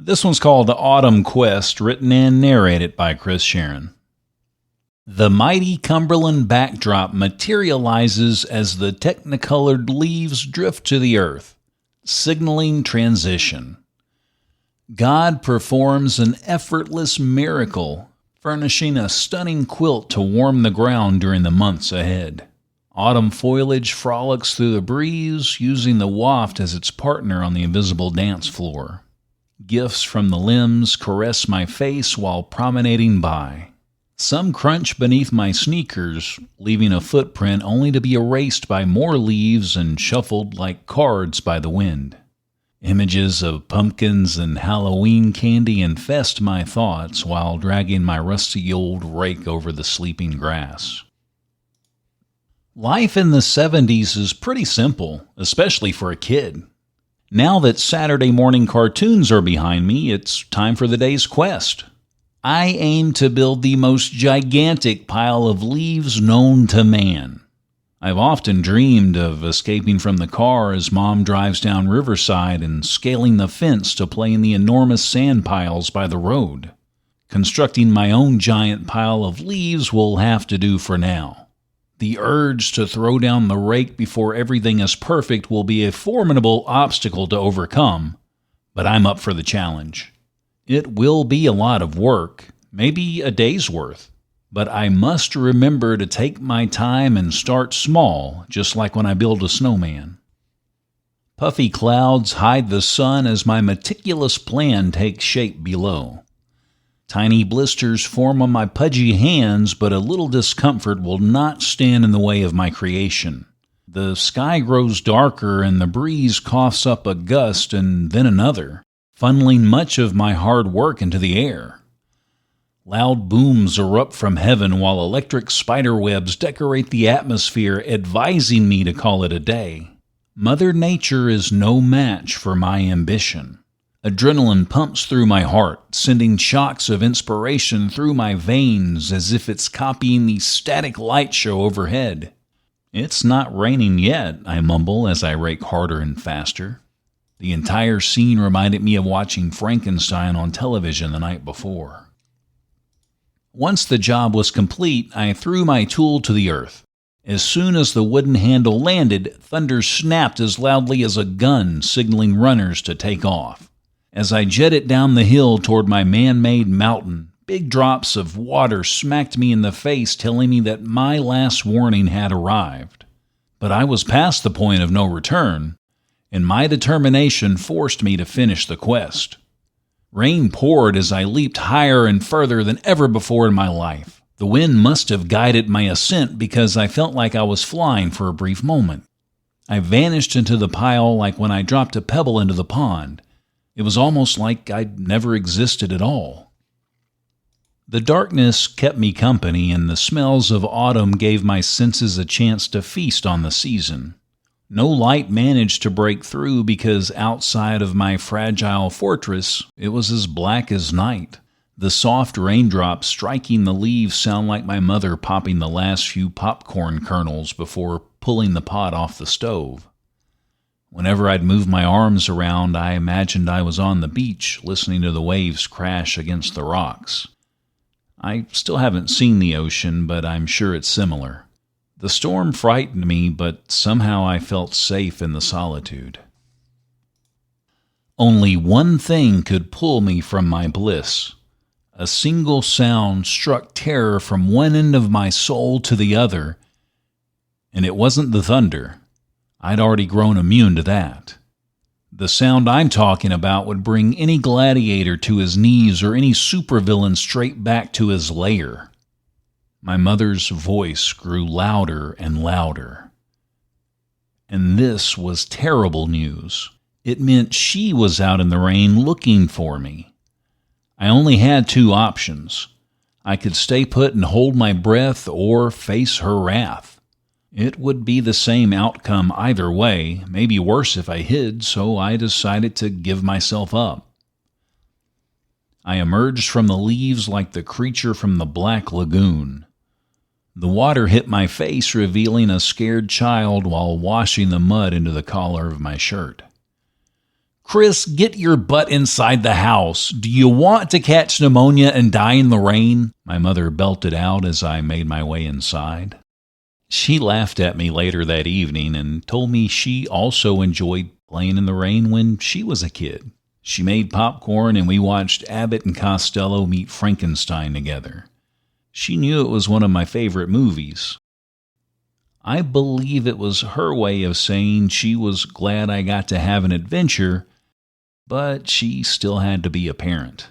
This one's called Autumn Quest, written and narrated by Chris Sharon. The mighty Cumberland backdrop materializes as the technicolored leaves drift to the earth, signaling transition. God performs an effortless miracle, furnishing a stunning quilt to warm the ground during the months ahead. Autumn foliage frolics through the breeze, using the waft as its partner on the invisible dance floor. Gifts from the limbs caress my face while promenading by. Some crunch beneath my sneakers, leaving a footprint only to be erased by more leaves and shuffled like cards by the wind. Images of pumpkins and Halloween candy infest my thoughts while dragging my rusty old rake over the sleeping grass. Life in the 70s is pretty simple, especially for a kid. Now that Saturday morning cartoons are behind me, it's time for the day's quest. I aim to build the most gigantic pile of leaves known to man. I've often dreamed of escaping from the car as Mom drives down Riverside and scaling the fence to play in the enormous sand piles by the road. Constructing my own giant pile of leaves will have to do for now. The urge to throw down the rake before everything is perfect will be a formidable obstacle to overcome, but I'm up for the challenge. It will be a lot of work, maybe a day's worth, but I must remember to take my time and start small, just like when I build a snowman. Puffy clouds hide the sun as my meticulous plan takes shape below. Tiny blisters form on my pudgy hands, but a little discomfort will not stand in the way of my creation. The sky grows darker and the breeze coughs up a gust and then another, funneling much of my hard work into the air. Loud booms erupt from heaven while electric spiderwebs decorate the atmosphere, advising me to call it a day. Mother Nature is no match for my ambition. Adrenaline pumps through my heart, sending shocks of inspiration through my veins as if it's copying the static light show overhead. It's not raining yet, I mumble as I rake harder and faster. The entire scene reminded me of watching Frankenstein on television the night before. Once the job was complete, I threw my tool to the earth. As soon as the wooden handle landed, thunder snapped as loudly as a gun, signaling runners to take off. As I jetted down the hill toward my man-made mountain, big drops of water smacked me in the face, telling me that my last warning had arrived. But I was past the point of no return, and my determination forced me to finish the quest. Rain poured as I leaped higher and further than ever before in my life. The wind must have guided my ascent because I felt like I was flying for a brief moment. I vanished into the pile like when I dropped a pebble into the pond. It was almost like I'd never existed at all. The darkness kept me company, and the smells of autumn gave my senses a chance to feast on the season. No light managed to break through because outside of my fragile fortress, it was as black as night. The soft raindrops striking the leaves sound like my mother popping the last few popcorn kernels before pulling the pot off the stove. Whenever I'd move my arms around, I imagined I was on the beach listening to the waves crash against the rocks. I still haven't seen the ocean, but I'm sure it's similar. The storm frightened me, but somehow I felt safe in the solitude. Only one thing could pull me from my bliss. A single sound struck terror from one end of my soul to the other, and it wasn't the thunder. I'd already grown immune to that. The sound I'm talking about would bring any gladiator to his knees or any supervillain straight back to his lair. My mother's voice grew louder and louder. And this was terrible news. It meant she was out in the rain looking for me. I only had two options. I could stay put and hold my breath or face her wrath. It would be the same outcome either way, maybe worse if I hid, so I decided to give myself up. I emerged from the leaves like the creature from the Black Lagoon. The water hit my face, revealing a scared child while washing the mud into the collar of my shirt. Chris, get your butt inside the house. Do you want to catch pneumonia and die in the rain? My mother belted out as I made my way inside. She laughed at me later that evening and told me she also enjoyed playing in the rain when she was a kid. She made popcorn and we watched Abbott and Costello meet Frankenstein together. She knew it was one of my favorite movies. I believe it was her way of saying she was glad I got to have an adventure, but she still had to be a parent.